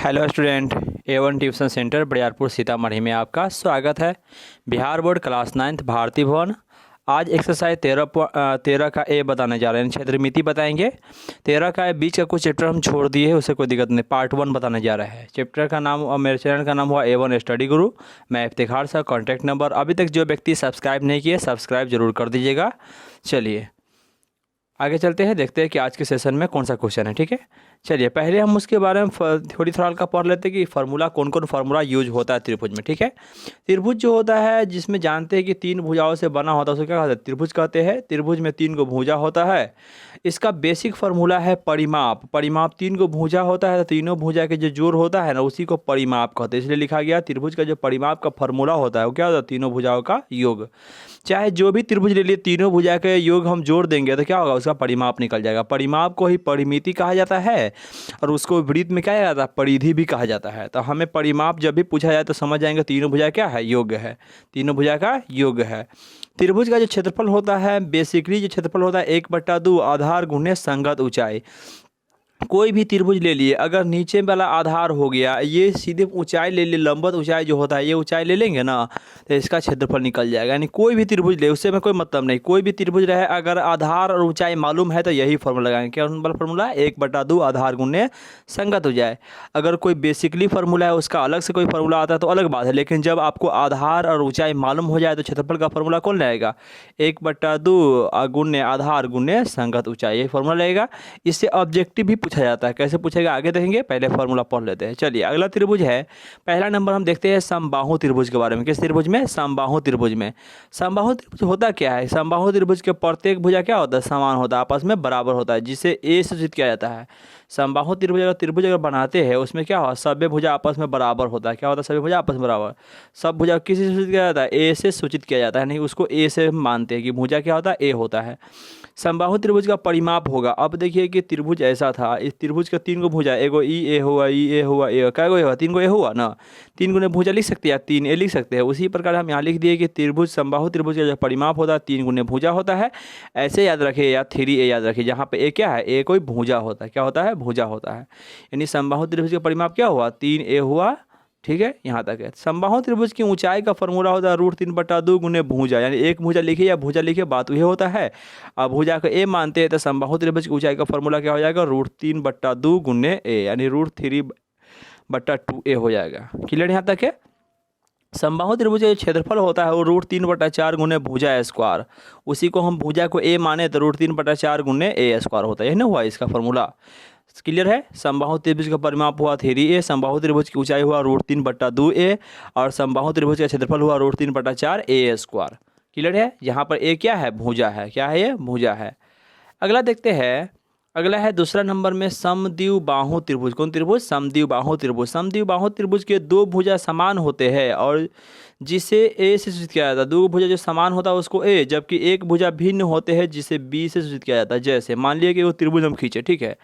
Hello student, A1 tuition centre Bariyarpur Sitamarhi में आपका स्वागत है। बिहार बोर्ड क्लास 9 भारती भवन। आज एक्सरसाइज 13 का ए बताने जा रहे हैं, क्षेत्रमिति बताएंगे। 13 का बीच का कुछ चैप्टर हम छोड़ दिए हैं, उससे कोई दिक्कत नहीं। पार्ट 1 बताने जा रहा है। चैप्टर का नाम और मेरे चैनल का नाम हुआ A1 स्टडी गुरु। मैं इफ्तिखार सर। कॉन्टैक्ट नंबर, अभी तक जो व्यक्ति सब्सक्राइब नहीं किए सब्सक्राइब जरूर कर दीजिएगा। चलिए आगे चलते हैं, देखते हैं कि आज के सेशन में कौन सा क्वेश्चन है। ठीक है, चलिए पहले हम उसके बारे में थोड़ा हल्का पढ़ लेते हैं कि फार्मूला कौन कौन फार्मूला यूज होता है त्रिभुज में। ठीक है, त्रिभुज जो होता है जिसमें जानते हैं कि 3 भुजाओं से बना होता है उसको क्या कहते हैं? त्रिभुज कहते हैं। त्रिभुज में 3 को भुजा होता है। इसका बेसिक फार्मूला है परिमाप। परिमाप 3 को भुजा होता है तो तीनों भुजा के जो जोड़ होता है ना उसी को परिमाप कहते हैं। इसलिए लिखा गया त्रिभुज का जो परिमाप का फार्मूला होता है वो क्या होता है? तीनों भुजाओं का योग। चाहे जो भी त्रिभुज ले लिए, तीनों भुजा के योग हम जोड़ देंगे तो क्या होगा? उसका परिमाप निकल जाएगा। परिमाप को ही परिमिति कहा जाता है और उसको वृत्त में क्या कहा जाता है? परिधि भी कहा जाता है। तो हमें परिमाप जब भी पूछा जाए तो समझ जाएंगे तीनों भुजा क्या है? योग है। तीनों भुजा का योग है। त्रिभुज का जो क्षेत्रफल होता है, बेसिकली जो क्षेत्रफल होता है 1/2 आधार गुणे संगत ऊंचाई। कोई भी त्रिभुज ले लिए, अगर नीचे वाला आधार हो गया, ये सीधे ऊंचाई ले लिए, लंबवत ऊंचाई जो होता है ये ऊंचाई ले लेंगे ना तो इसका क्षेत्रफल निकल जाएगा। यानी कोई भी त्रिभुज ले, उससे में कोई मतलब नहीं। कोई भी त्रिभुज रहे, अगर आधार और ऊंचाई मालूम है तो यही फॉर्मूला लगाएंगे। क्या वाला फॉर्मूला? 1/2 आधार गुणे संगत ऊंचाई। अगर कोई बेसिकली फार्मूला है उसका अलग से कोई फार्मूला आता है तो अलग बात है, लेकिन जब आपको आधार और ऊंचाई मालूम हो जाए तो क्षेत्रफल का फार्मूला कौन रहेगा? 1/2 गुणे आधार गुणे संगत ऊंचाई, यही फार्मूला रहेगा। इससे ऑब्जेक्टिव भी पूछा जाता है। कैसे पूछेगा आगे देखेंगे, पहले फार्मूला पढ़ लेते हैं। चलिए अगला त्रिभुज है, पहला नंबर हम देखते हैं समबाहु त्रिभुज के बारे में। किस त्रिभुज में? समबाहु त्रिभुज में। समबाहु त्रिभुज होता क्या है? समबाहु त्रिभुज के प्रत्येक भुजा क्या होता है? समान होता है, आपस में बराबर होता है, जिसे ए से सूचित किया जाता है। समबाहु त्रिभुज अगर बनाते हैं उसमें क्या होता है? सभी भुजा आपस में बराबर होता है। क्या होता है? सभी भुजा आपस में बराबर। सब भुजा किसी से सूचित किया जाता है? ए से सूचित किया जाता है। नहीं, उसको ए से मानते हैं कि भुजा क्या होता है? ए होता है। समबाहु त्रिभुज का परिमाप होगा। अब देखिए कि त्रिभुज ऐसा था, इस त्रिभुज का 3 को भुजा, एगो ई ए हुआ, ई ए हुआ, ए क्या हुआ? 3 को ए हुआ ना। 3 गुने भुजा लिख सकते हैं, 3 ए लिख सकते हैं। उसी प्रकार हम यहाँ लिख दिए कि त्रिभुज समबाहु त्रिभुज का जो परिमाप होता है 3 गुने भुजा होता है। ऐसे याद रखिए, या 3A याद रखिए, जहाँ पे ए क्या है? ए कोई भुजा होता है। क्या होता है? भुजा होता है। यानी समबाहु त्रिभुज का परिमाप क्या हुआ? 3A हुआ। ठीक है, यहाँ तक है। समबाहु त्रिभुज की ऊंचाई का फॉर्मूला होता है √3/2 गुने भुजा। यानी एक भुजा लिखिए या भुजा लिखिए, बात वही होता है। अब भुजा को ए मानते हैं तो समबाहु त्रिभुज की ऊंचाई का फॉर्मूला क्या हो जाएगा? √3/2 गुने ए, यानी √3/2a हो जाएगा। क्लियर यहाँ तक है? समबाहु त्रिभुज का क्षेत्रफल होता है वो √3/4 गुने भुजा स्क्वायर। उसी को हम भुजा को ए माने तो √3/4 गुने ए स्क्वायर होता है। यही ना हुआ इसका फॉर्मूला। क्लियर है? समबाहु त्रिभुज का परिमाप हुआ 3A, समबाहु त्रिभुज की ऊंचाई हुआ √3/2a और समबाहु त्रिभुज का क्षेत्रफल हुआ √3/4a स्क्वायर। क्लियर है? यहाँ पर ए क्या है? भुजा है। क्या है ये? भुजा है। अगला देखते हैं। अगला है दूसरा नंबर में समद्विबाहु त्रिभुज। कौन त्रिभुज? समद्विबाहु त्रिभुज। समद्विबाहु त्रिभुज के 2 भुजा समान होते हैं और जिसे ए से सूचित किया जाता है। 2 भुजा जो समान होता है उसको ए, जबकि एक भुजा भिन्न होते हैं जिसे बी से सूचित किया जाता है। जैसे मान लिया कि वो त्रिभुज हम खींचे, ठीक है,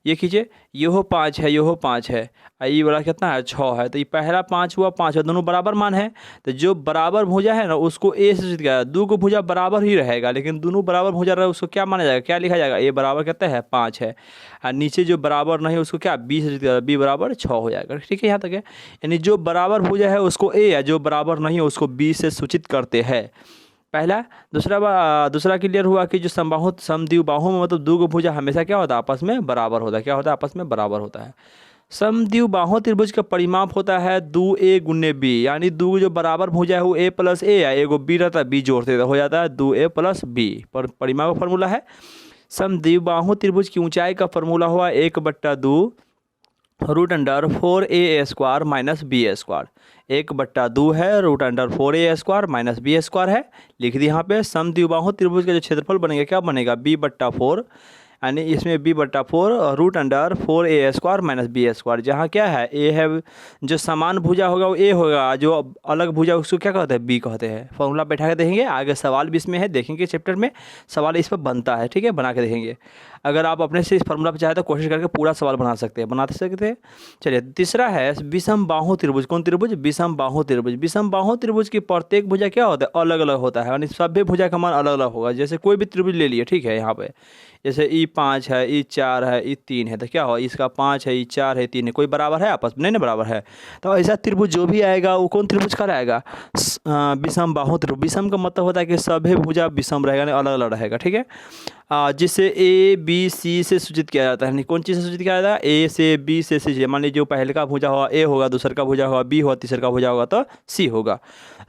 ये खींचे, ये हो 5 है, ये हो 5 है, ये वाला कितना है? 6 है। तो ये पहला 5 हुआ, 5 है, दोनों बराबर मान है। तो जो बराबर भुजा है ना उसको ए से सूचित किया जाता है। 2 को भुजा बराबर ही रहेगा, लेकिन दोनों बराबर भुजा रहे उसको क्या माना जाएगा? क्या लिखा जाएगा? ए बराबर कितना है? 5 है। और नीचे जो बराबर नहीं है उसको क्या? बी से सूचित किया जाता है। बी बराबर 6 हो जाएगा। ठीक है, यहाँ तक है। यानी जो बराबर भुजा है उसको ए है, जो बराबर नहीं है उसको बी से सूचित करते हैं। पहला। दूसरा क्लियर हुआ कि जो समद्विबाहु में मतलब 2 को भुजा हमेशा क्या होता है? आपस में बराबर होता है। क्या होता है? आपस में बराबर होता है। समद्विबाहु त्रिभुज का परिमाप होता है 2A गुने बी। यानी 2 जो बराबर भुजा है वो A + A है, एगो बी रहता है, बी जोड़ते हो जाता है 2A + B। पर परिमाप का फॉर्मूला है। समद्विबाहु त्रिभुज की ऊंचाई का फॉर्मूला हुआ 1/2 √4A square minus B square. 1/2 है √4A square minus B square है। लिख दी यहाँ पे। समद्विबाहु त्रिभुज का जो क्षेत्रफल बनेगा क्या बनेगा? b/4, यानी इसमें b/4 √4A square minus B square. जहाँ क्या है? ए है, जो समान भुजा होगा वो ए होगा, जो अलग भुजा उसको क्या कहते हैं? बी कहते हैं। फॉर्मूला बैठा के देखेंगे, आगे सवाल भी इसमें है, देखेंगे चैप्टर में सवाल इस पर बनता है। ठीक है, बना के देखेंगे। अगर आप अपने से इस फॉर्मूला पे चाहे तो कोशिश करके पूरा सवाल बना सकते हैं। चलिए तीसरा है विषम बाहु त्रिभुज। कौन त्रिभुज? विषम बाहु त्रिभुज। विषम बाहु त्रिभुज की प्रत्येक भुजा क्या होता है? अलग अलग होता है, यानी सभी भुजा का मान अलग अलग होगा। जैसे कोई भी त्रिभुज ले लिए, ठीक है, यहाँ पे जैसे E5 है, E4 है, E3 है, तो क्या होगा? इसका 5 है, E4 है, 3 है, कोई बराबर है आपस में? नहीं ना बराबर है। तो ऐसा त्रिभुज जो भी आएगा वो कौन त्रिभुज का रहेगा? विषम बाहु त्रिभुज। विषम का मतलब होता है कि सभी भुजा विषम रहेगा, नहीं अलग अलग रहेगा, ठीक है। जिसे A B C से सूचित किया जाता है। कौन चीज़ से सूचित किया जाता है? A से B से C। मान लीजिए जो पहले का भुजा होगा A होगा, दूसरे का भुजा होगा B होगा, तीसरे का भुजा होगा तो C होगा।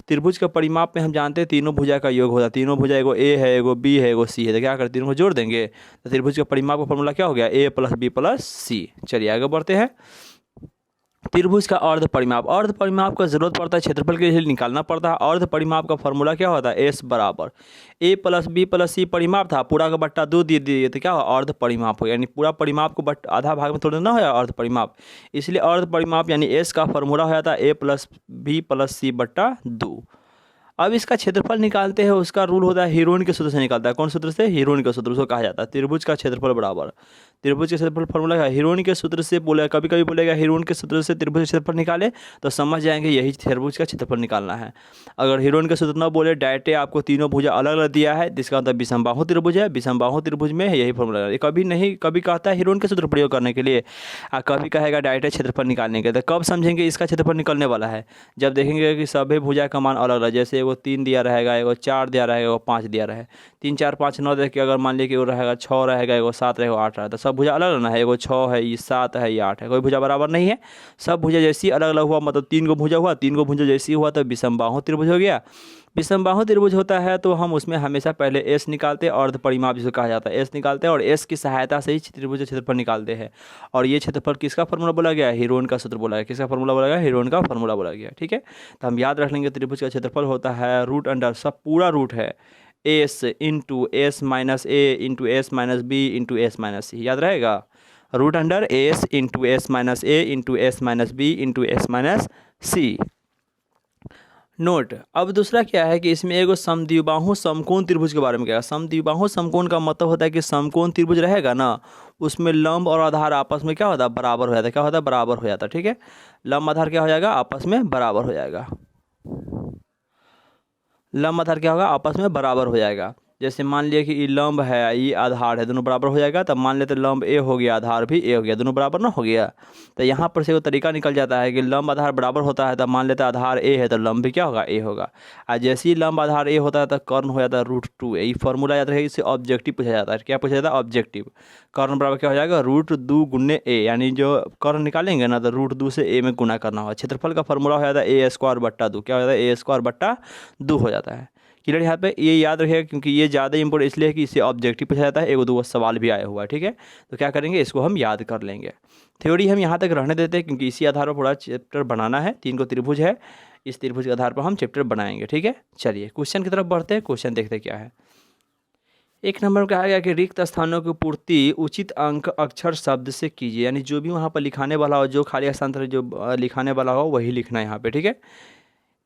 त्रिभुज का परिमाप में हम जानते हैं तीनों भुजा का योग होता है। तीनों भुजा एगो A है, एगो B है, एगो C है, तो क्या करते हैं? तीनों को जोड़ देंगे तो त्रिभुज का परिमाप का फॉर्मूला क्या हो गया? A + B + C। चलिए आगे बढ़ते हैं। त्रिभुज का अर्ध परिमाप। अर्ध परिमाप का जरूरत पड़ता है, क्षेत्रफल के लिए निकालना पड़ता है। अर्ध परिमाप का फॉर्मूला क्या होता है? S बराबर A + B + C परिमाप था, पूरा का बट्टा 2 दे दिए तो क्या हुआ? अर्ध परिमाप हो गया, यानी पूरा परिमाप को आधा भाग में तोड़ देना है अर्ध परिमाप। इसलिए अर्ध परिमाप यानी S का फॉर्मूला हो जाता है A + B + C बट्टा 2। अब इसका क्षेत्रफल निकालते हैं, उसका रूल होता है हीरोइन के सूत्र से निकालता है। कौन सूत्र से? हीरोइन के सूत्र, उसको कहा जाता है त्रिभुज का क्षेत्रफल बराबर। त्रिभुज के क्षेत्रफल फॉर्मूला है हीरोइन के सूत्र से। बोले कभी कभी बोलेगा हीरोइन के सूत्र से त्रिभुज का क्षेत्रफल निकाले, तो समझ जाएंगे यही त्रिभुज का क्षेत्रफल निकालना है। अगर हीरोइन के सूत्र न बोले, डायरेक्ट आपको तीनों भुजा अलग अलग दिया है, जिसका मतलब विषम बाहु त्रिभुज है। विषम बाहु त्रिभुज में यही फॉर्मूला है। कभी नहीं, कभी कहता है हीरोइन के सूत्र प्रयोग करने के लिए, कभी कहेगा डायरेक्ट क्षेत्रफल निकालने के लिए। तो कब समझेंगे इसका क्षेत्रफल निकलने वाला है? जब देखेंगे कि सभी भुजा का मान अलग अलग, जैसे एगो 3 दिया रहेगा, एगो 4 दिया रहेगा, एगो 5 दिया रहे। 3 4 5 9 देख के अगर मान लीजिए कि वो रहेगा 6 रहेगा, एगो 7 रहेगा, 8 रहेगा, तो सब भुजा अलग अलग है। एगो 6 है, ये 7 है, ये 8 है, कोई भुजा बराबर नहीं है। सब भुजा जैसी अलग अलग हुआ, मतलब 3 गो भुजा हुआ, 3 गो भुजा जैसी हुआ तो विषम बाहु त्रिभुज हो गया। विषम बाहु त्रिभुज होता है तो हम उसमें हमेशा पहले S निकालते हैं, अर्ध परिमाप जिसे कहा जाता है। S निकालते हैं और S की सहायता से ही त्रिभुज का क्षेत्रफल निकालते हैं। और ये क्षेत्रफल किसका फॉर्मूला बोला गया? हीरोइन का सूत्र बोला गया। किसका फॉर्मूला बोला गया? हीरोइन का फॉर्मूला बोला गया, ठीक है। तो हम याद रख लेंगे त्रिभुज का क्षेत्रफल होता है √, सब पूरा रूट है S × S - A × S - B × S - C। याद रहेगा? √, S × S - A × S - B × S - C। Note. अब दूसरा क्या है कि इसमें एगो समद्विबाहु समकोण त्रिभुज के बारे में क्या है। समद्विबाहु समकोण का मतलब होता है कि समकोण त्रिभुज रहेगा ना, उसमें लंब और आधार आपस में क्या होता है? बराबर हो जाता है। क्या होता है? बराबर हो जाता है, ठीक है। लंब आधार क्या हो जाएगा? आपस में बराबर हो जाएगा। लंब आधार क्या होगा? आपस में बराबर हो जाएगा। जैसे मान लिया कि ये लंब है, ये आधार है, दोनों बराबर हो जाएगा। तब मान लेते लंब A हो गया, आधार भी A हो गया, दोनों बराबर ना हो गया। तो यहाँ पर से वो तरीका निकल जाता है कि लंब आधार बराबर होता है, तब मान लेते आधार A है तो लंब भी क्या होगा? A होगा। और जैसे ही लंब आधार A होता है तो कर्ण हो जाता है √2। ये फॉर्मूला याद रहे, इससे ऑब्जेक्टिव पूछा जाता है। क्या पूछा जाता है? ऑब्जेक्टिव। कर्ण बराबर क्या हो जाएगा? √2 × A, यानी जो कर्ण निकालेंगे ना तो √2 से A में गुना करना होगा। क्षेत्रफल का फॉर्मूला हो जाता है A² / 2। क्या हो जाता है? A² / 2 हो जाता है। क्लियर? यहाँ पे ये याद रखिएगा क्योंकि ये ज़्यादा इंपॉर्टेंट इसलिए है कि इससे ऑब्जेक्टिव पूछा जाता है। एगो दो सवाल भी आया हुआ है, ठीक है। तो क्या करेंगे, इसको हम याद कर लेंगे। थ्योरी हम यहाँ तक रहने देते हैं क्योंकि इसी आधार पर पूरा चैप्टर बनाना है। 3 को त्रिभुज है, इस त्रिभुज के आधार पर हम चैप्टर बनाएंगे, ठीक है। चलिए क्वेश्चन की तरफ बढ़ते हैं। क्वेश्चन देखते क्या है। 1 नंबर में कहा गया कि रिक्त स्थानों की पूर्ति उचित अंक अक्षर शब्द से कीजिए, यानी जो भी वहाँ पर लिखाने वाला हो, जो खाली स्थान पर जो लिखाने वाला हो वही लिखना है यहाँ पे, ठीक है।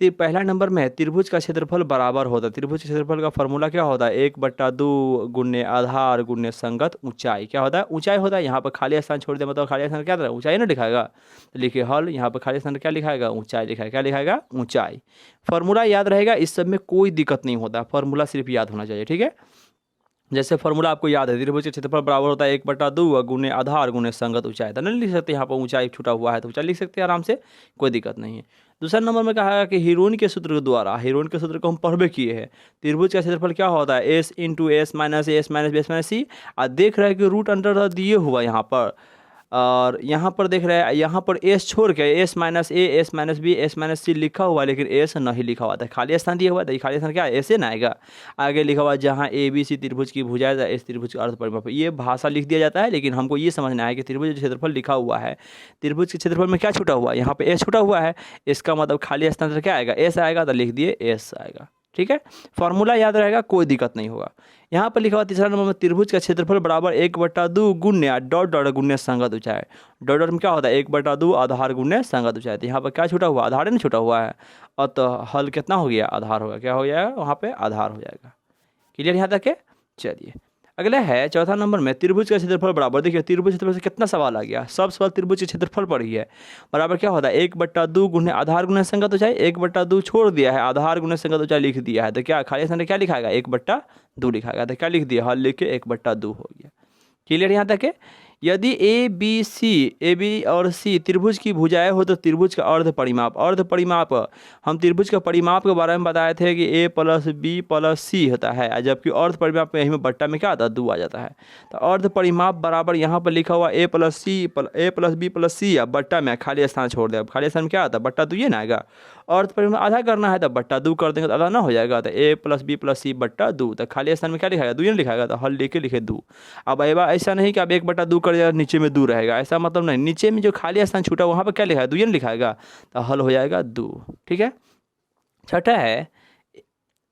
तो पहला नंबर में है त्रिभुज का क्षेत्रफल बराबर होता है। त्रिभुज के क्षेत्रफल का फॉर्मूला क्या होता है? 1/2 × आधार × संगत ऊंचाई। क्या होता है? ऊंचाई होता है। यहाँ पर खाली स्थान छोड़ दे, मतलब खाली स्थान क्या था? ऊंचाई ना लिखाएगा। तो लिखिए हल, यहाँ पर खाली स्थान क्या लिखाएगा? ऊंचाई लिखाएगा। क्या लिखाएगा? ऊंचाई। फॉर्मूला याद रहेगा, इस सब में कोई दिक्कत नहीं होता, फॉर्मूला सिर्फ याद होना चाहिए, ठीक है। जैसे फॉर्मूला आपको याद है, त्रिभुज का क्षेत्रफल बराबर होता है 1/2 × आधार × संगत ऊंचाई। तो नहीं लिख सकते, यहाँ पर ऊंचाई छूटा हुआ है तो ऊंचाई लिख सकते हैं आराम से, कोई दिक्कत नहीं है। दूसरा नंबर में कहा है कि हीरोइन के सूत्र के द्वारा, हीरोइन के सूत्र को हम पढ़बे किए हैं। त्रिभुज का क्षेत्रफल क्या होता है? S × S - A S - B S - C। और देख रहे हैं कि √अंडर दिए हुआ यहाँ पर, और यहाँ पर देख रहे हैं यहाँ पर S छोड़ के S - A S - B S - C लिखा हुआ है, लेकिन S नहीं लिखा हुआ था, खाली स्थान दिया हुआ है। खाली स्थान क्या है? ऐसे ना आएगा। आगे लिखा हुआ जहाँ ABC त्रिभुज की भुजाएं इस त्रिभुज का अर्ध परिमाप। ये भाषा लिख दिया जाता है, लेकिन हमको ये समझना है कि त्रिभुज क्षेत्रफल लिखा हुआ है, त्रिभुज के क्षेत्रफल में क्या छूटा हुआ है? यहाँ पे S छूटा हुआ है। इसका मतलब खाली स्थान से क्या आएगा? S आएगा, तो लिख दिए S आएगा, ठीक है। फॉर्मूला याद रहेगा, कोई दिक्कत नहीं होगा। यहाँ पर लिखा हुआ तीसरा नंबर में त्रिभुज का क्षेत्रफल बराबर 1/2 × संगत ऊंचाई। डॉट में क्या होता है? 1/2 आधार × संगत ऊंचाई। तो यहाँ पर क्या छूटा हुआ? आधार नहीं छूटा हुआ है, और तो हल कितना हो गया? आधार होगा। क्या हो जाएगा? वहाँ पे आधार हो जाएगा। क्लियर यहाँ तक है? चलिए अगला है चौथा नंबर में त्रिभुज का क्षेत्रफल बराबर। देखिए त्रिभुज क्षेत्रफल से कितना सवाल आ गया, सब सवाल त्रिभुज के क्षेत्रफल पर ही है। बराबर क्या होता है 1/2 गुने आधार गुने संगत ऊंचाई। 1/2 छोड़ दिया है, आधार गुने संगत ऊंचाई लिख दिया है, तो क्या खाली स्थान में क्या लिखाएगा 1/2 लिखाएगा। तो क्या लिख दिया, हल लिख के 1/2 हो गया। क्लियर यहाँ तक है। यदि ए बी और सी त्रिभुज की भुजाएं हो तो त्रिभुज का अर्ध परिमाप। अर्ध परिमाप हम त्रिभुज का परिमाप के बारे में बताए थे कि ए प्लस बी प्लस सी होता है, जबकि अर्ध परिमाप में यही बट्टा में क्या आता है 2 आ जाता है। तो अर्ध परिमाप बराबर यहाँ पर लिखा हुआ ए प्लस बी प्लस सी, अब बट्टा में खाली स्थान छोड़ दे। अब खाली स्थान में क्या आता है 2 ये ना आएगा। अर्ध परिमाप आधा करना है तो 2 कर देंगे तो आधा ना हो जाएगा। तो ए प्लस बी प्लस सी 2, तो खाली स्थान में क्या लिखाएगा 2 लिखाएगा, तो हल लेके लिखे 2। अब ऐसा नहीं कि अब 1/2 कर जाएगा नीचे में 2 रहेगा, ऐसा मतलब नहीं। नीचे में जो खाली स्थान छूटा वहाँ पर क्या लिखा है 2 लिखाएगा, तो हल हो जाएगा 2। ठीक है। छठा है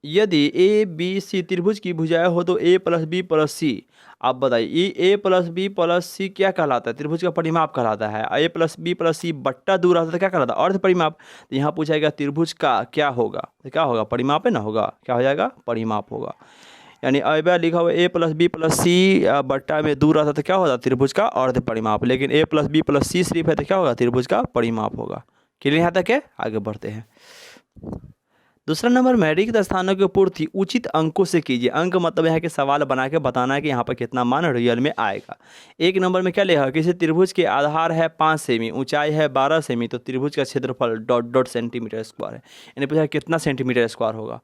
यदि ए बी सी त्रिभुज की भुजाएं हो तो ए प्लस बी प्लस सी। आप बताइए ए प्लस बी प्लस सी क्या कहलाता है, त्रिभुज का परिमाप कहलाता है। ए प्लस बी प्लस सी 2 रहता है तो क्या कहलाता है अर्ध परिमाप। तो यहाँ पूछा गया त्रिभुज का क्या होगा, तो क्या होगा परिमाप है ना, होगा क्या हो जाएगा परिमाप होगा। यानी अब लिखा हुआ ए प्लस बी प्लस सी बट्टा में 2 रहता तो क्या होगा त्रिभुज का अर्ध परिमाप, लेकिन ए प्लस बी प्लस सी सिर्फ है तो क्या होगा त्रिभुज का परिमाप होगा। क्लियर यहाँ तक है। आगे बढ़ते हैं। दूसरा नंबर में रिक्त स्थानों की पूर्ति उचित अंकों से कीजिए। अंक मतलब यह कि सवाल बना के बताना है कि यहाँ पर कितना मान रियल में आएगा। एक नंबर में क्या लिखा, किसी त्रिभुज के आधार है 5 सेमी, ऊंचाई है 12 सेमी, तो त्रिभुज का क्षेत्रफल ... सेंटीमीटर स्क्वायर है। यानी पूछा कितना सेंटीमीटर स्क्वायर होगा।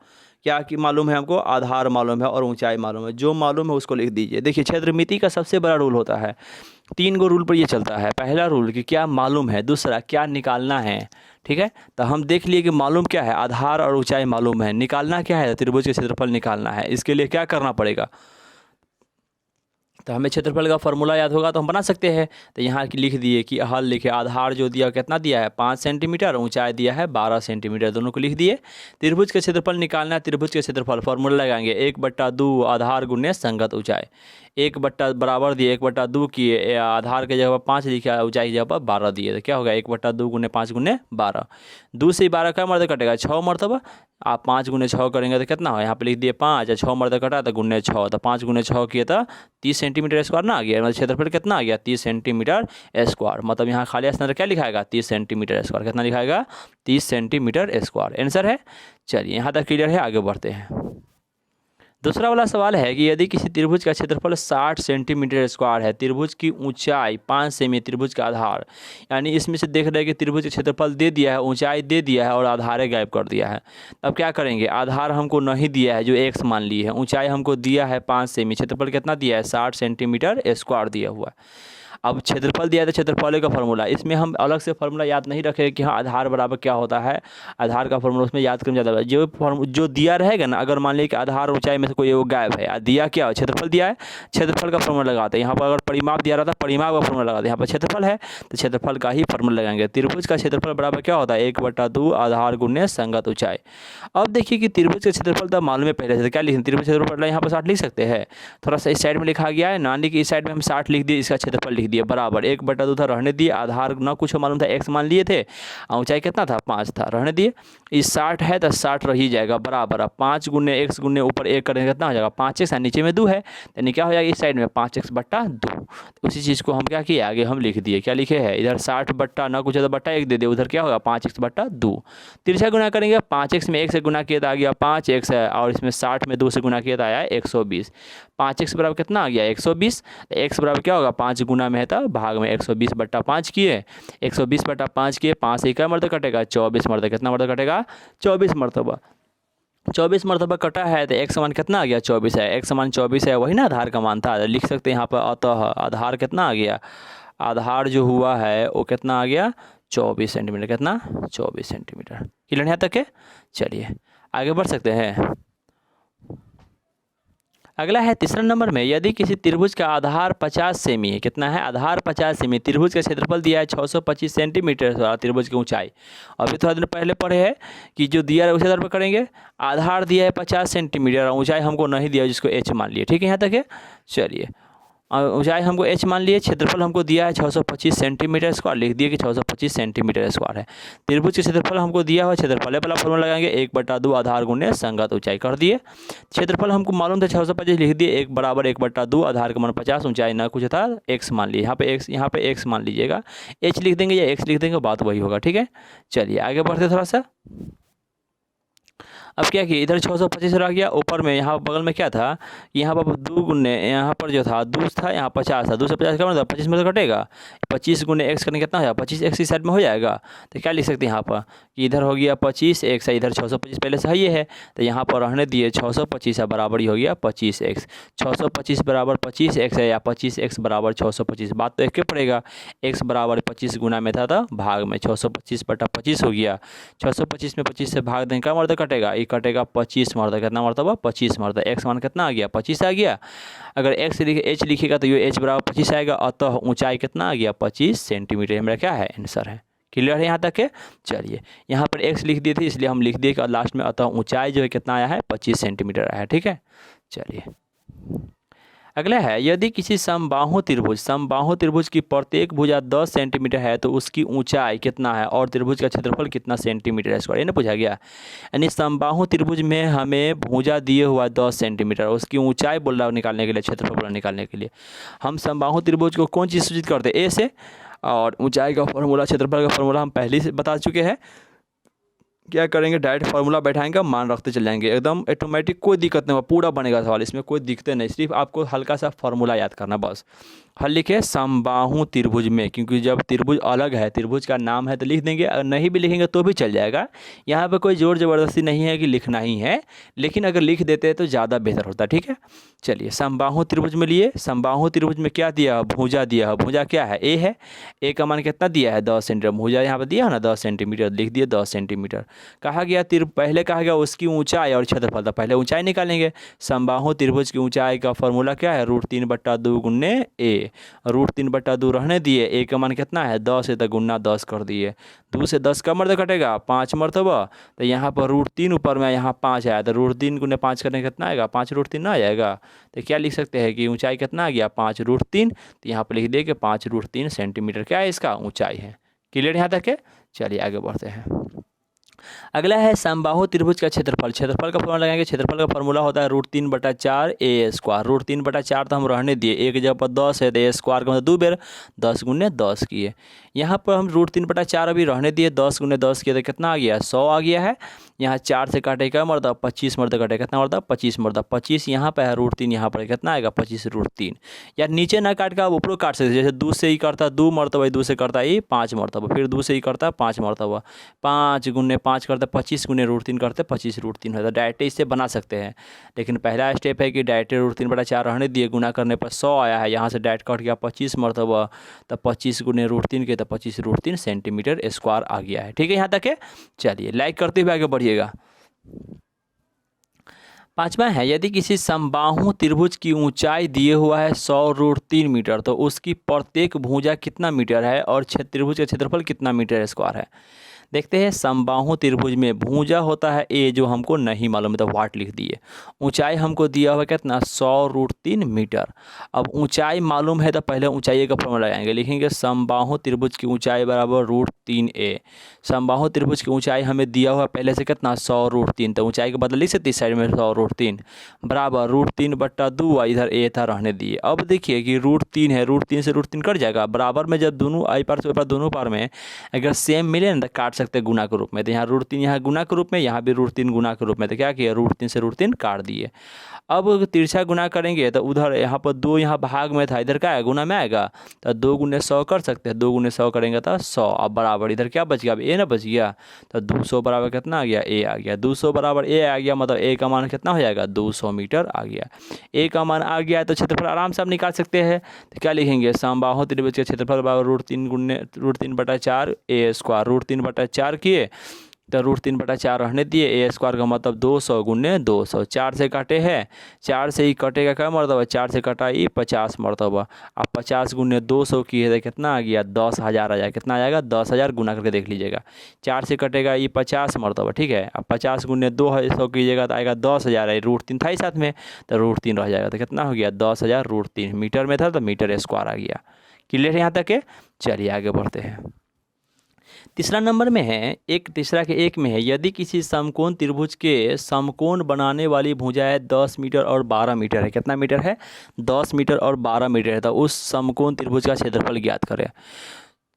क्या कि मालूम है हमको, आधार मालूम है और ऊंचाई मालूम है। जो मालूम है उसको लिख दीजिए। देखिए क्षेत्रमिति का सबसे बड़ा रूल होता है, 3 गो रूल पर ये चलता है। पहला रूल कि क्या मालूम है, दूसरा क्या निकालना है। ठीक है, तो हम देख लिए कि मालूम क्या है, आधार और ऊंचाई मालूम है। निकालना क्या है, त्रिभुज के क्षेत्रफल निकालना है। इसके लिए क्या करना पड़ेगा, तो हमें क्षेत्रफल का फॉर्मूला याद होगा तो हम बना सकते हैं। तो यहाँ लिख दिए कि हल लिखे, आधार जो दिया कितना दिया है 5 सेंटीमीटर, ऊंचाई दिया है 12 सेंटीमीटर, दोनों को लिख दिए। त्रिभुज के क्षेत्रफल निकालना है। त्रिभुज के क्षेत्रफल फॉर्मूला लगाएंगे 1/2 आधार गुने संगत ऊंचाई। 1 बराबर दिए 1/2 किए, आधार के जगह पर 5 लिखा, ऊंचाई की जगह पर 12 दिए, तो क्या होगा 1/2 गुने 5 गुने 12। 2 से 12 का मर्द कटेगा 6 मरतबा। आप 5 गुने 6 करेंगे तो कितना हो, यहाँ पे लिख दिए 5, 6 मर्द कटा तो गुने 6, तो 5 गुने 6 किए तो 30 सेंटीमीटर स्क्वायर ना आ गया। मतलब क्षेत्रफल कितना आ गया 30 सेंटीमीटर स्क्वायर। मतलब यहाँ खाली स्थान क्या लिखाएगा 30 सेंटीमीटर स्क्वायर। कितना लिखाएगा 30 सेंटीमीटर स्क्वायर आंसर है। चलिए यहाँ तक क्लियर है, आगे बढ़ते हैं। दूसरा वाला सवाल है कि यदि किसी त्रिभुज का क्षेत्रफल 60 सेंटीमीटर स्क्वायर है, त्रिभुज की ऊंचाई 5 सेमी, त्रिभुज का आधार, यानी इसमें से देख रहे हैं कि त्रिभुज का क्षेत्रफल दे दिया है, ऊंचाई दे दिया है और आधार गायब कर दिया है। अब क्या करेंगे, आधार हमको नहीं दिया है जो x मान ली है, ऊंचाई हमको दिया है 5 सेमी, क्षेत्रफल कितना दिया है 60 सेंटीमीटर स्क्वायर दिया हुआ है। अब क्षेत्रफल दिया है तो क्षेत्रफल का फॉर्मूला, इसमें हम अलग से फॉर्मूला याद नहीं रखेंगे कि हाँ आधार बराबर क्या होता है। आधार का फॉर्मूला उसमें याद करना ज़्यादा जो दिया रहेगा ना, अगर मान लीजिए कि आधार ऊंचाई में से कोई वो गायब है, दिया क्या है क्षेत्रफल दिया है, क्षेत्रफल का फॉर्मूला लगाते हैं। यहाँ पर अगर परिमाप दिया रहता है परिमाप का फॉर्मूला लगाते हैं। यहाँ पर क्षेत्रफल है तो क्षेत्रफल का ही फॉर्मूला लगाएंगे। त्रिभुज का क्षेत्रफल बराबर क्या होता है 1/2 आधार गुने संगत ऊंचाई। अब देखिए कि त्रिभुज का क्षेत्रफल तो मालूम है पहले से, क्या लिखें त्रिभुज क्षेत्रफल यहाँ पर 60 लिख सकते हैं। थोड़ा सा इस साइड में लिखा गया है, नानी की इस साइड में हम 60 लिख दिए, इसका क्षेत्रफल लिख दिए बराबर 1/2 था रहने दिए, आधार ना कुछ मालूम था x मान लिए थे, ऊंचाई कितना था 5 था रहने दिए। इस 60 है तो 60 रह ही जाएगा बराबर। अब 5 गुने x गुने ऊपर 1 करेंगे कितना हो जाएगा 5x, नीचे में 2 है यानी क्या हो जाएगा इस साइड में 5x/2। उसी चीज़ को हम क्या किए आगे हम लिख दिए, क्या लिखे हैं इधर 60 बट्टा ना कुछ है तो बट्टा 1 दे दिए, उधर क्या होगा 5x/2। तिरछा गुना करेंगे 5x में 1 से गुना किया तो आ गया 5x है, और इसमें 60 में 2 से गुना किया तो आया 120। 5x बराबर कितना आ गया 120। x बराबर क्या होगा 5 गुना में है तो भाग में 120/5 किए, 120/5 किए, 5 से क्या मर्तबा कटेगा 24 मर्तबा। कितना मर्तबा कटेगा 24 मर्तबा। 24 मरतबा कटा है तो x मान कितना आ गया 24 है, x मान 24 है, वही ना आधार का मान था। लिख सकते हैं यहाँ पर अतः आधार कितना आ गया, आधार जो हुआ है वो कितना आ गया 24 सेंटीमीटर। कितना 24 सेंटीमीटर। क्लियर यहाँ तक है। चलिए आगे बढ़ सकते हैं। अगला है तीसरा नंबर में, यदि किसी त्रिभुज का आधार 50 सेमी है, कितना है आधार 50 सेमी, त्रिभुज का क्षेत्रफल दिया है 625 सेंटीमीटर, त्रिभुज की ऊंचाई अभी थोड़ा दिन पहले पढ़े हैं कि जो दिया है उसी आधार पर करेंगे। आधार दिया है 50 सेंटीमीटर और ऊंचाई हमको नहीं दिया जिसको h मान लिया। ठीक है यहाँ तक है। चलिए ऊंचाई हमको h मान लिए, क्षेत्रफल हमको दिया है 625 सेंटीमीटर स्क्वायर, लिख दिए कि 625 सेंटीमीटर स्क्वायर है। त्रिभुज के क्षेत्रफल हमको दिया हुआ, क्षेत्रफल वाला फॉर्मूला लगाएंगे 1/2 आधार गुणे संगत ऊंचाई कर दिए। क्षेत्रफल हमको मालूम था 625, लिख दिए 1 बराबर 1/2 आधार का मान 50, ऊंचाई ना कुछ था x मान लिए, यहाँ पे x मान लीजिएगा, h लिख देंगे या x लिख देंगे, बात वही होगा। ठीक है, चलिए आगे बढ़ते थोड़ा सा। अब क्या किया, इधर 625 रह गया, ऊपर में यहाँ बगल में क्या था, यहाँ पर 2 गुने, यहाँ पर जो था 2 था, यहाँ 50 था, 2 से 50 का मतलब 25 में तो कटेगा, 25 गुने x करने कितना हो जाएगा, 25 x इस साइड में हो जाएगा। तो क्या लिख सकते हैं यहाँ पर कि इधर हो गया 25 x है, इधर 625 पहले से ही है, तो यहाँ पर रहने दिए 625 बराबर ही हो गया 25 x। 625 बराबर 25 x है, या 25 x बराबर 625, बात तो एक ही पड़ेगा, x बराबर 25 गुना में था तो भाग में 625/25 हो गया। 625 में 25 से भाग दें, क्या मर्द कटेगा, ये कटेगा 25 मर्द, कितना मरतबा 25 मर्द, x मान कितना आ गया 25 आ गया। अगर x लिखे h लिखेगा तो ये h बराबर 25 आएगा, अतः ऊंचाई कितना आ गया 25 सेंटीमीटर, हमारा क्या है आंसर है। क्लियर है यहाँ तक है। चलिए यहाँ पर x लिख दिए थे, इसलिए हम लिख दिए कि लास्ट में अतः ऊंचाई जो है कितना आया है 25 सेंटीमीटर आया है। ठीक है, चलिए अगला है, यदि किसी समबाहु त्रिभुज की प्रत्येक भुजा 10 सेंटीमीटर है तो उसकी ऊंचाई कितना है और त्रिभुज का क्षेत्रफल कितना सेंटीमीटर है, स्क्वायर, ये ना पूछा गया। यानी समबाहु त्रिभुज में हमें भुजा दिए हुआ 10 सेंटीमीटर, उसकी ऊंचाई बोल रहा निकालने के लिए, क्षेत्रफल निकालने के लिए हम समबाहु त्रिभुज को कौन चीज़ सूचित करते हैं, ए से, और ऊंचाई का फॉर्मूला, क्षेत्रफल का फॉर्मूला हम पहले से बता चुके हैं। क्या करेंगे, डायरेक्ट फार्मूला बैठाएंगे, मान रखते चल जाएंगे, एकदम ऑटोमेटिक, कोई दिक्कत नहीं होगा, पूरा बनेगा सवाल, इसमें कोई दिक्कत नहीं, सिर्फ आपको हल्का सा फार्मूला याद करना बस। हल लिखे समबाहु त्रिभुज में, क्योंकि जब त्रिभुज अलग है, त्रिभुज का नाम है तो लिख देंगे, अगर नहीं भी लिखेंगे तो भी चल जाएगा, यहाँ पे कोई जोर ज़बरदस्ती नहीं है कि लिखना ही है, लेकिन अगर लिख देते हैं तो ज़्यादा बेहतर होता है। ठीक है, चलिए समबाहु त्रिभुज में लिए, समबाहु त्रिभुज में क्या दिया, भुजा दिया है, भुजा क्या है, ए है, ए का मान कितना दिया है 10 सेंटीमीटर, भुजा यहाँ पर दिया है ना 10 सेंटीमीटर, लिख दिए 10 सेंटीमीटर। कहा गया पहले कहा गया उसकी ऊंचाई और क्षेत्रफल, था पहले ऊंचाई निकालेंगे। समबाहु त्रिभुज की ऊंचाई का फॉर्मूला क्या है, √3/2 गुने ए, √3/2 रहने दिए, ए का मान कितना है 10 है तो गुना 10 कर दिए, 2 से 10 का मर्द कटेगा 5 मरतबा, तो यहाँ पर √3 ऊपर में यहाँ 5 आया, तो √3 गुने 5 करने कितना आएगा, 5√3 ना आ जाएगा, तो क्या लिख सकते हैं कि ऊंचाई कितना आ गया 5√3, तो यहाँ पर लिख दिए कि 5√3 सेंटीमीटर क्या है इसका ऊंचाई है। क्लियर यहाँ तक है। चलिए आगे बढ़ते हैं। अगला है समबाहु त्रिभुज का क्षेत्रफल, क्षेत्रफल का फॉर्मूला लगाएंगे, क्षेत्रफल का फॉर्मूला होता है √3/4 ए स्क्वायर, √3/4 तो हम रहने दिए, एक जगह पर 10 है तो ए स्क्वायर का मतलब 2 बेर 10 गुने 10 किए, यहाँ पर हम √3/4 अभी रहने दिए, 10 गुने 10 किए तो कितना आ गया 100 आ गया है। यहाँ 4 से काटेगा मर्दा 25 मर्दा कटेगा, कितना मर्दा 25 मर्दा 25, यहाँ पर है √3, यहाँ पर कितना आएगा 25√3, या नीचे ना काट के आप ऊपर काट सकते, जैसे 2 से ही करता 2 मरतबा, 2 से करता ही 5 मरतबा, फिर 2 से ही करता 5 मरतबा, 5 गुने 5 करते 25 गुने √3 करते 25√3 होता है, डायरेक्ट इससे बना सकते हैं। लेकिन पहला स्टेप है कि डायरेक्ट √3/4 रहने दिए, गुना करने पर 100 आया है, यहाँ से डायरेक्ट कट गया 25 मरतबा, तो 25 गुने √3 के तो 25√3 सेंटीमीटर स्क्वायर आ गया है। ठीक है, यहाँ तक है। चलिए लाइक करते हुए आगे बढ़िएगा। पांचवा है, यदि किसी समबाहु त्रिभुज की ऊंचाई दिए हुआ है 100√3 मीटर तो उसकी प्रत्येक भुजा कितना मीटर है और त्रिभुज का क्षेत्रफल कितना मीटर स्क्वायर है। देखते हैं, समबाहु त्रिभुज में भुजा होता है ए, जो हमको नहीं मालूम है तो वाट लिख दिए, ऊंचाई हमको दिया हुआ कितना 100√3 मीटर। अब ऊंचाई मालूम है तो पहले ऊंचाई का फॉर्मूला लगाएंगे, लिखेंगे समबाहु त्रिभुज की ऊंचाई बराबर √3a। समबाहु त्रिभुज की ऊंचाई हमें दिया हुआ पहले से कितना 100√3, तो ऊंचाई के बदले लिख सकते साइड में 100√3 बराबर √3/2, इधर ए था रहने दिए। अब देखिए कि √3 है, √3 से √3 कट जाएगा, बराबर में जब दोनों आई पार से दोनों पार में अगर सेम मिले ना तो काट सकते हैं गुना के रूप में, तो यहाँ √3 यहाँ गुना के रूप में, यहाँ भी √3 गुना के रूप में, तो क्या किया √3 से √3 काट दिए। अब तिरछा गुना करेंगे तो उधर यहाँ पर 2 यहाँ भाग में था, इधर क्या है गुना में आएगा, तो 2 गुने 100 कर सकते हैं, 2 गुने 100 करेंगे तो 100, अब बराबर इधर क्या बच गया, अब ए ना बच गया, तो 200 बराबर कितना आ गया ए आ गया, 200 बराबर ए आ गया, मतलब ए का मान कितना हो जाएगा 200 मीटर आ गया। ए का मान आ गया तो क्षेत्रफल आराम से आप निकाल सकते हैं, तो क्या लिखेंगे समबाहु त्रिभुज के क्षेत्रफल बराबर √3 गुने √3/4 ए स्क्वायर, √3/4 किए तो √3/4 रहने दिए। ए स्क्वायर का मतलब 200 गुने 200, 4 से काटे हैं, 4 से ही कटेगा क्या मरतबा, 4 से कटा ये 50 मरतबा। अब 50 गुने 200 की है तो कितना आ गया, 10,000 आ जाएगा। कितना आ जाएगा, 10,000 गुना करके देख लीजिएगा। 4 से कटेगा ये 50 मरतबा, ठीक है। अब 50 गुने 200 कीजिएगा तो आएगा 10,000 है, √3 था ही साथ में, तो √3 रह जाएगा। तो कितना हो गया, 10,000 √3। मीटर में था तो मीटर स्क्वायर आ गया। क्लियर है यहाँ तक है। चलिए आगे बढ़ते हैं। तीसरा नंबर में है, एक तीसरा के एक में है, यदि किसी समकोण त्रिभुज के समकोण बनाने वाली भुजाएं 10 मीटर और 12 मीटर है। कितना मीटर है, 10 मीटर और 12 मीटर है। तो उस समकोण त्रिभुज का क्षेत्रफल ज्ञात करें।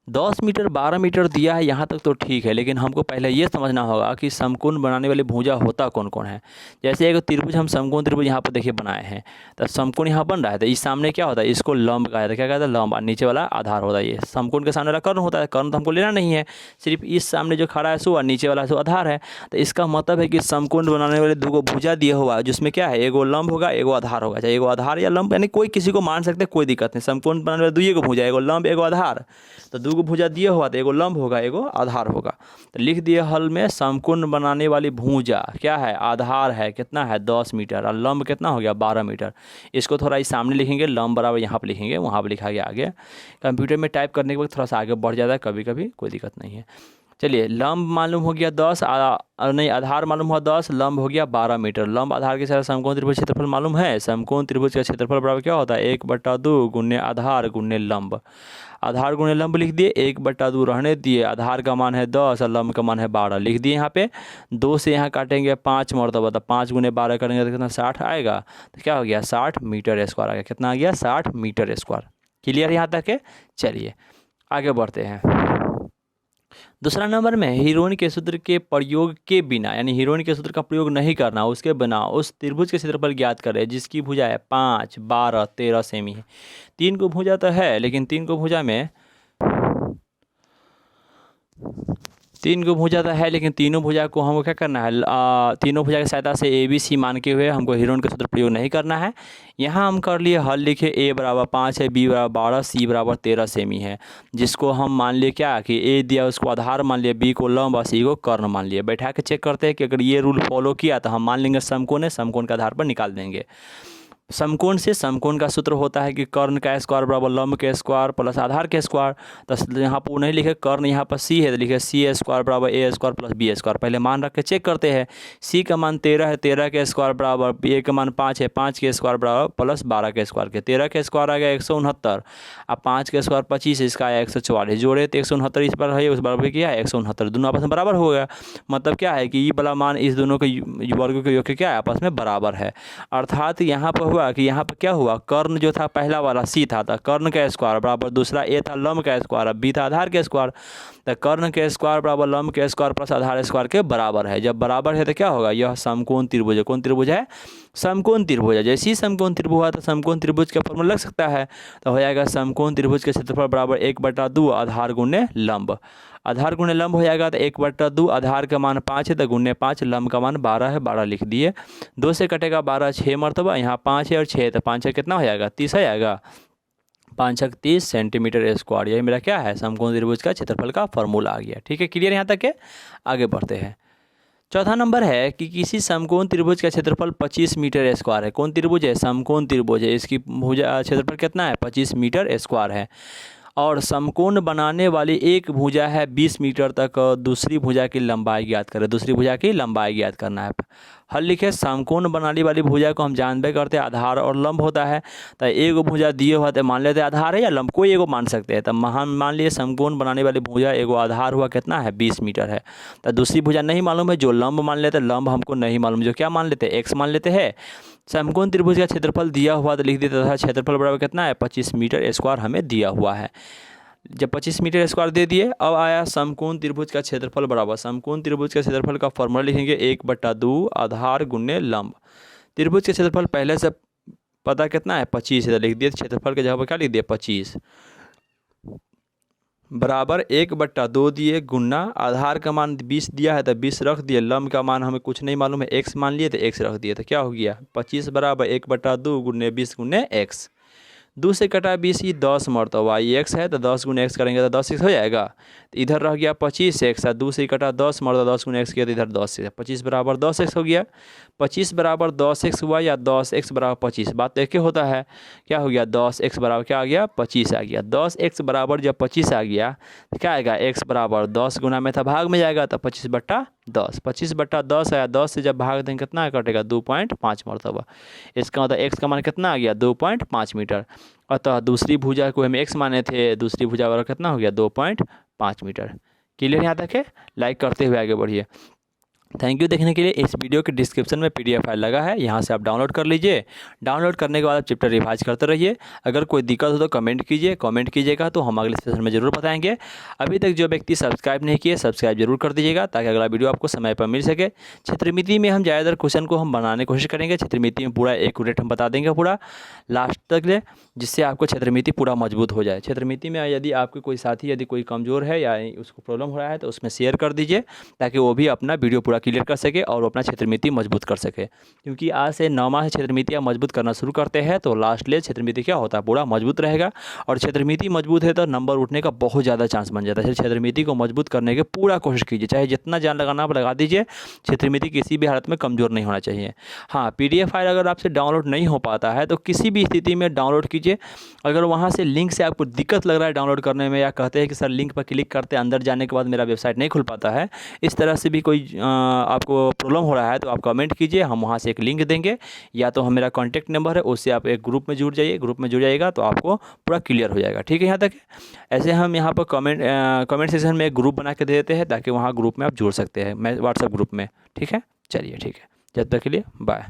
10 मीटर 12 मीटर दिया है, यहाँ तक तो ठीक है, लेकिन हमको पहले ये समझना होगा कि समकोण बनाने वाली भुजा होता कौन कौन है। जैसे एक त्रिभुज, हम समकोण त्रिभुज यहाँ पर देखिए बनाए हैं, तो समकोण यहाँ बन रहा है, तो इस सामने क्या होता है, इसको लंब कहा जाता है। क्या कहता है, लंब। नीचे वाला आधार होता है। ये समकोण के सामने वाला कर्ण होता है। कर्ण तो हमको लेना नहीं है, सिर्फ इस सामने जो खड़ा है सो और नीचे वाला सो आधार है। तो इसका मतलब है कि समकोण बनाने वाले दो भुजा दिया हुआ है, जिसमें क्या है, एगो लंब होगा, एगो आधार होगा। चाहे एगो आधार या लंब, यानी कोई किसी को मान सकते हैं, कोई दिक्कत नहीं। समकोण बनाने वाले दुइये को भुजा, एगो लंब एगो आधार, तो दो को भुजा दिया हुआ, एगो लंब होगा एगो आधार होगा। तो लिख दिए हल में, समकोण बनाने वाली भुजा क्या है, आधार है, कितना है 10 मीटर, और लंब कितना हो गया 12 मीटर। इसको थोड़ा इस सामने लिखेंगे, लंब बराबर यहाँ पर लिखेंगे, वहाँ पर लिखा गया आगे। कंप्यूटर में टाइप करने के वक्त थोड़ा सा आगे बढ़ जाता है कभी कभी, कोई दिक्कत नहीं है। चलिए, लंब मालूम हो गया 10, नहीं आधार मालूम हुआ 10, लंब हो गया 12 मीटर। लंब आधार के साथ समकोण त्रिभुज क्षेत्रफल मालूम है। समकोण त्रिभुज का क्षेत्रफल बराबर क्या होता है, 1/2 गुने आधार गुने लंब। आधार गुने लंब लिख दिए, 1/2 रहने दिए। आधार का मान है 10 और लंब का मान है 12, लिख दिए यहाँ पे। 2 से यहाँ काटेंगे 5 मरतबा, तो 5 गुने 12 करेंगे तो कितना 60 आएगा। तो क्या हो गया, 60 मीटर स्क्वायर आ गया। कितना आ गया, 60 मीटर स्क्वायर। क्लियर यहाँ तक है। चलिए आगे बढ़ते हैं। दूसरा नंबर में, हीरोइन के सूत्र के प्रयोग के बिना, यानी हीरोइन के सूत्र का प्रयोग नहीं करना, उसके बिना उस त्रिभुज के क्षेत्रफल ज्ञात करें जिसकी भुजा है 5, 12, 13 सेमी है। 3 को भुजा तो है, लेकिन 3 को भुजा में 3 को भुजा तो है, लेकिन तीनों भुजा को हमको क्या करना है, तीनों भुजा की सहायता से ABC मान के हुए हमको हीरोइन का सूत्र प्रयोग नहीं करना है। यहाँ हम कर लिए हल, लिखे A बराबर 5 है, B बराबर 12, C बराबर 13 सेमी है, जिसको हम मान लिए क्या कि A दिया उसको आधार मान लिए, B को लंब और C को कर्ण मान लिए। बैठा के चेक करते हैं कि अगर ये रूल फॉलो किया तो हम मान लेंगे समकोण है, समकोण के आधार पर निकाल देंगे। समकोण से समकोण का सूत्र होता है कि कर्ण का स्क्वायर बराबर लंब के स्क्वायर प्लस आधार के स्क्वायर। तो यहाँ पर नहीं लिखे कर्ण, यहाँ पर C है, तो लिखे C स्क्वायर बराबर A square plus B square. पहले मान रख के चेक करते हैं। C का मान 13 है, 13 के स्क्वायर बराबर, A का मान 5 है, 5 के स्क्वायर बराबर प्लस 12 के स्क्वायर के। 13 के स्क्वायर आ गया 169, अब 5 के स्क्वायर 25, इसका आया 144, जोड़े तो 169 इस पर है, उस बराबर किया है 169, दोनों आपस में बराबर हो गया। मतलब क्या है कि ये वाला मान इस दोनों के वर्गों के योग के क्या है, आपस में बराबर है। अर्थात यहाँ पर हुआ कि यहाँ पर क्या हुआ, कर्ण जो था पहला वाला C था, तो कर्ण का स्क्वायर बराबर दूसरा A था लंब का स्क्वायर, अब B था आधार के स्क्वायर। तो कर्ण के स्क्वायर बराबर लंब के स्क्वायर प्लस आधार स्क्वायर के बराबर है। जब बराबर है तो क्या होगा, यह समकोण त्रिभुज है। कौन त्रिभुज है, समकोण त्रिभुज है। जैसे ही समकोण त्रिभुज हुआ तो समकोण त्रिभुज का फॉर्मूला लग सकता है, तो हो जाएगा समकोण त्रिभुज के क्षेत्रफल बराबर 1/2 आधार गुने लंब। आधार गुने लंब हो जाएगा तो 1/2, आधार का मान 5 है तो गुने 5, लंब का मान 12 है, 12 लिख दिए। 2 से कटेगा 12, 6 मरतबा, यहाँ 5 है और 6 तो 5 है कितना हो जाएगा, 30 हो जाएगा। 5 × 30 सेंटीमीटर स्क्वायर। यही मेरा क्या है, समकोण त्रिभुज का क्षेत्रफल का फॉर्मूला आ गया। ठीक है, क्लियर यहाँ तक है। आगे बढ़ते हैं। चौथा नंबर है कि किसी समकोण त्रिभुज का क्षेत्रफल 25 मीटर स्क्वायर है। कौन त्रिभुज है, समकोण त्रिभुज है। इसकी भुजा क्षेत्रफल कितना है, 25 मीटर स्क्वायर है। और समकोण बनाने वाली एक भुजा है 20 मीटर तक, दूसरी भुजा की लंबाई ज्ञात करें। दूसरी भुजा की लंबाई ज्ञात करना है। हल लिखे, समकोण बनाने वाली भुजा को हम जानबे करते हैं आधार और लंब होता है। तो एक भुजा दिए हुआ तो मान लेते हैं आधार है या लंब, कोई एगो मान सकते हैं। तब मान लिए समकोण बनाने वाली भुजा एगो आधार हुआ कितना है, 20 मीटर है। तो दूसरी भुजा नहीं मालूम है, जो लंब मान लेते हैं, लंब हमको नहीं मालूम, जो क्या मान लेते हैं, x मान लेते हैं। समकोण त्रिभुज का क्षेत्रफल दिया हुआ तो लिख देता था, क्षेत्रफल बराबर कितना है, 25 मीटर स्क्वायर हमें दिया हुआ है। जब 25 मीटर स्क्वायर दे दिए, अब आया समकोण त्रिभुज का क्षेत्रफल बराबर, समकोण त्रिभुज के क्षेत्रफल का फॉर्मूला लिखेंगे 1/2 आधार गुने लंब। त्रिभुज के क्षेत्रफल पहले से पता कितना है, 25 है, तो लिख दिए क्षेत्रफल के जगह पर क्या लिख दिए 25 बराबर 1/2 दिए गुना आधार का मान 20 दिया है तो 20 रख दिए, लंब का मान हमें कुछ नहीं मालूम है, x मान लिए तो x रख दिए। तो क्या हो गया, 25 बराबर 1/2 गुने 20 गुने x। 2 से कटा 20, ये 10 मरतबा ये x है, तो 10 गुना x करेंगे तो 10x हो जाएगा। तो इधर रह गया 25x, 2 से कटा 10 मरतबा 10 गुना x किया तो इधर 10 है, 25 बराबर 10x हो गया। 25 बराबर 10x हुआ या 10x बराबर 25, बात तो एक ही होता है। क्या हो गया, 10x बराबर क्या आ गया, 25 आ गया। 10x बराबर जब 25 आ गया तो क्या आएगा, x बराबर 10 गुना में था भाग में जाएगा तो 25/10, 25/10 आया। 10 से जब भाग देंगे कितना कटेगा, 2.5 मरतबा। इसका मतलब x का मान कितना आ गया, 2.5 मीटर। अतः दूसरी भुजा को हम x माने थे, दूसरी भुजा वाला कितना हो गया, 2.5 मीटर। क्लियर यहाँ तक है। लाइक करते हुए आगे बढ़िए। थैंक यू देखने के लिए। इस वीडियो के डिस्क्रिप्शन में PDF फाइल लगा है, यहाँ से आप डाउनलोड कर लीजिए। डाउनलोड करने के बाद आप चैप्टर रिवाइज करते रहिए। अगर कोई दिक्कत हो तो कमेंट कीजिए, कमेंट कीजिएगा तो हम अगले सेशन में ज़रूर बताएंगे। अभी तक जो व्यक्ति सब्सक्राइब नहीं किए, सब्सक्राइब जरूर कर दीजिएगा ताकि अगला वीडियो आपको समय पर मिल सके। क्षेत्रमिति में हम ज़्यादातर क्वेश्चन को हम बनाने की कोशिश करेंगे। क्षेत्रमिति में पूरा एक्यूरेट हम बता देंगे पूरा लास्ट तक ले, जिससे आपको क्षेत्रमिति पूरा मजबूत हो जाए। क्षेत्रमिति में यदि आपके कोई साथी यदि कोई कमज़ोर है या उसको प्रॉब्लम हो रहा है तो उसमें शेयर कर दीजिए ताकि वो भी अपना वीडियो पूरा क्लियर कर सके और अपना क्षेत्रमिति मजबूत कर सके। क्योंकि आज से 9 माह से क्षेत्रमिति आप मजबूत करना शुरू करते हैं तो लास्ट ले क्षेत्रमिति क्या होता है, पूरा मजबूत रहेगा। और क्षेत्रमिति मजबूत है तो नंबर उठने का बहुत ज़्यादा चांस बन जाता है। क्षेत्रमिति को मजबूत करने की पूरा कोशिश कीजिए, चाहे जितना जान लगाना आप लगा दीजिए। क्षेत्रमिति किसी भी हालत में कमज़ोर नहीं होना चाहिए। हाँ, PDF फाइल अगर आपसे डाउनलोड नहीं हो पाता है तो किसी भी स्थिति में डाउनलोड कीजिए। अगर वहाँ से लिंक से आपको दिक्कत लग रहा है डाउनलोड करने में, या कहते हैं कि सर लिंक पर क्लिक करते अंदर जाने के बाद मेरा वेबसाइट नहीं खुल पाता है, इस तरह से भी कोई आपको प्रॉब्लम हो रहा है तो आप कमेंट कीजिए, हम वहाँ से एक लिंक देंगे। या तो हम मेरा कॉन्टैक्ट नंबर है, उससे आप एक ग्रुप में जुड़ जाइए, ग्रुप में जुड़ जाइएगा तो आपको पूरा क्लियर हो जाएगा। ठीक है, यहाँ तक ऐसे हम यहाँ पर कमेंट सेक्शन में एक ग्रुप बना के दे देते हैं ताकि वहाँ ग्रुप में आप जुड़ सकते हैं, मैं व्हाट्सएप ग्रुप में। ठीक है, चलिए ठीक है, जब तक के लिए बाय।